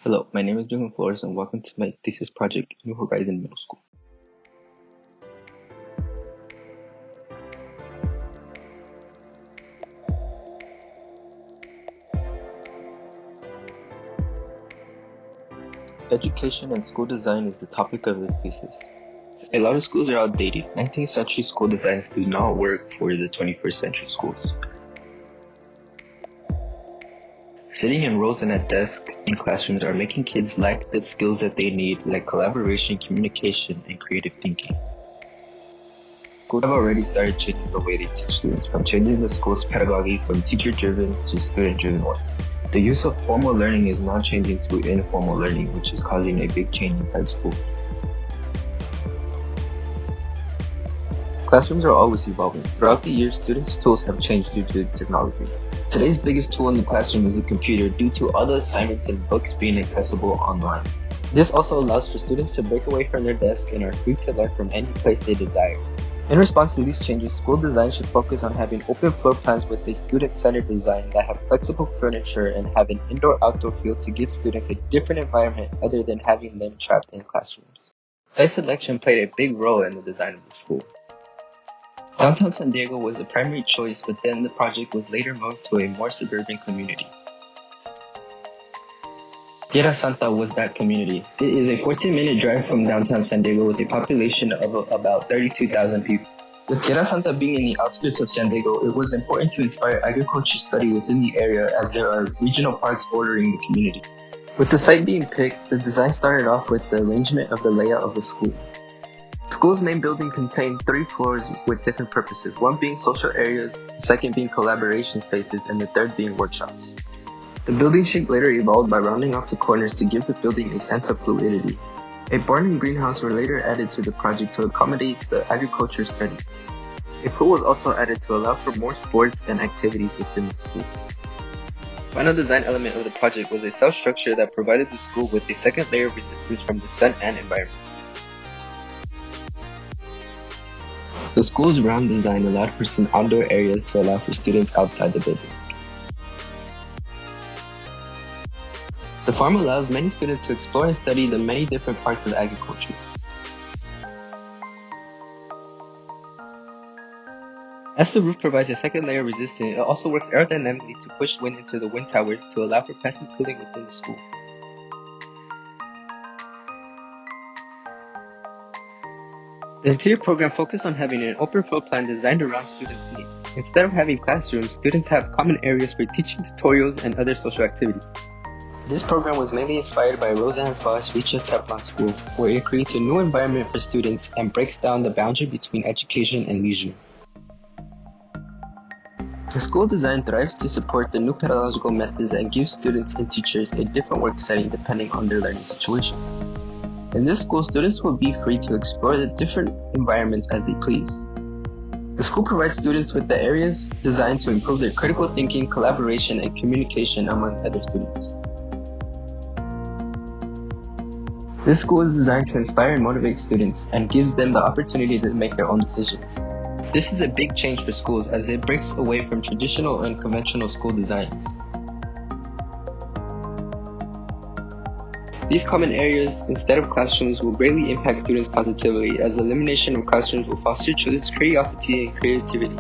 Hello, my name is Jungen Flores and welcome to my thesis project, New Horizon Middle School. Education and school design is the topic of this thesis. A lot of schools are outdated. 19th century school designs do not work for the 21st century schools. Sitting in rows and at desks in classrooms are making kids lack the skills that they need, like collaboration, communication, and creative thinking. Schools have already started changing the way they teach students, from changing the school's pedagogy from teacher-driven to student-driven one. The use of formal learning is now changing to informal learning, which is causing a big change inside school. Classrooms are always evolving. Throughout the years, students' tools have changed due to technology. Today's biggest tool in the classroom is the computer due to all the assignments and books being accessible online. This also allows for students to break away from their desk and are free to learn from any place they desire. In response to these changes, school design should focus on having open floor plans with a student-centered design that have flexible furniture and have an indoor-outdoor feel to give students a different environment other than having them trapped in classrooms. Site selection played a big role in the design of the school. Downtown San Diego was the primary choice, but then the project was later moved to a more suburban community. Tierra Santa was that community. It is a 14-minute drive from downtown San Diego with a population of about 32,000 people. With Tierra Santa being in the outskirts of San Diego, it was important to inspire agriculture study within the area as there are regional parks bordering the community. With the site being picked, the design started off with the arrangement of the layout of the school. The school's main building contained 3 floors with different purposes, one being social areas, the second being collaboration spaces, and the third being workshops. The building shape later evolved by rounding off the corners to give the building a sense of fluidity. A barn and greenhouse were later added to the project to accommodate the agriculture study. A pool was also added to allow for more sports and activities within the school. The final design element of the project was a cell structure that provided the school with a second layer of resistance from the sun and environment. The school's round design allowed for some outdoor areas to allow for students outside the building. The farm allows many students to explore and study the many different parts of agriculture. As the roof provides a second layer of resistance, it also works aerodynamically to push wind into the wind towers to allow for passive cooling within the school. The interior program focused on having an open floor plan designed around students' needs. Instead of having classrooms, students have common areas for teaching, tutorials, and other social activities. This program was mainly inspired by Roseanne's Bosch Richa Teflon School, where it creates a new environment for students and breaks down the boundary between education and leisure. The school design thrives to support the new pedagogical methods and gives students and teachers a different work setting depending on their learning situation. In this school, students will be free to explore the different environments as they please. The school provides students with the areas designed to improve their critical thinking, collaboration, and communication among other students. This school is designed to inspire and motivate students and gives them the opportunity to make their own decisions. This is a big change for schools as it breaks away from traditional and conventional school designs. These common areas, instead of classrooms, will greatly impact students positively, as the elimination of classrooms will foster children's curiosity and creativity,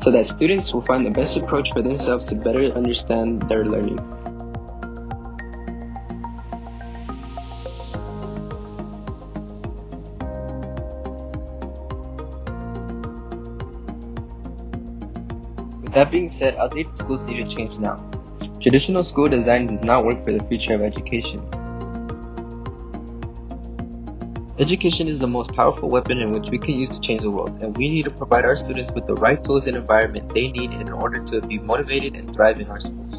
so that students will find the best approach for themselves to better understand their learning. With that being said, outdated schools need to change now. Traditional school design does not work for the future of education. Education is the most powerful weapon in which we can use to change the world, and we need to provide our students with the right tools and environment they need in order to be motivated and thrive in our schools.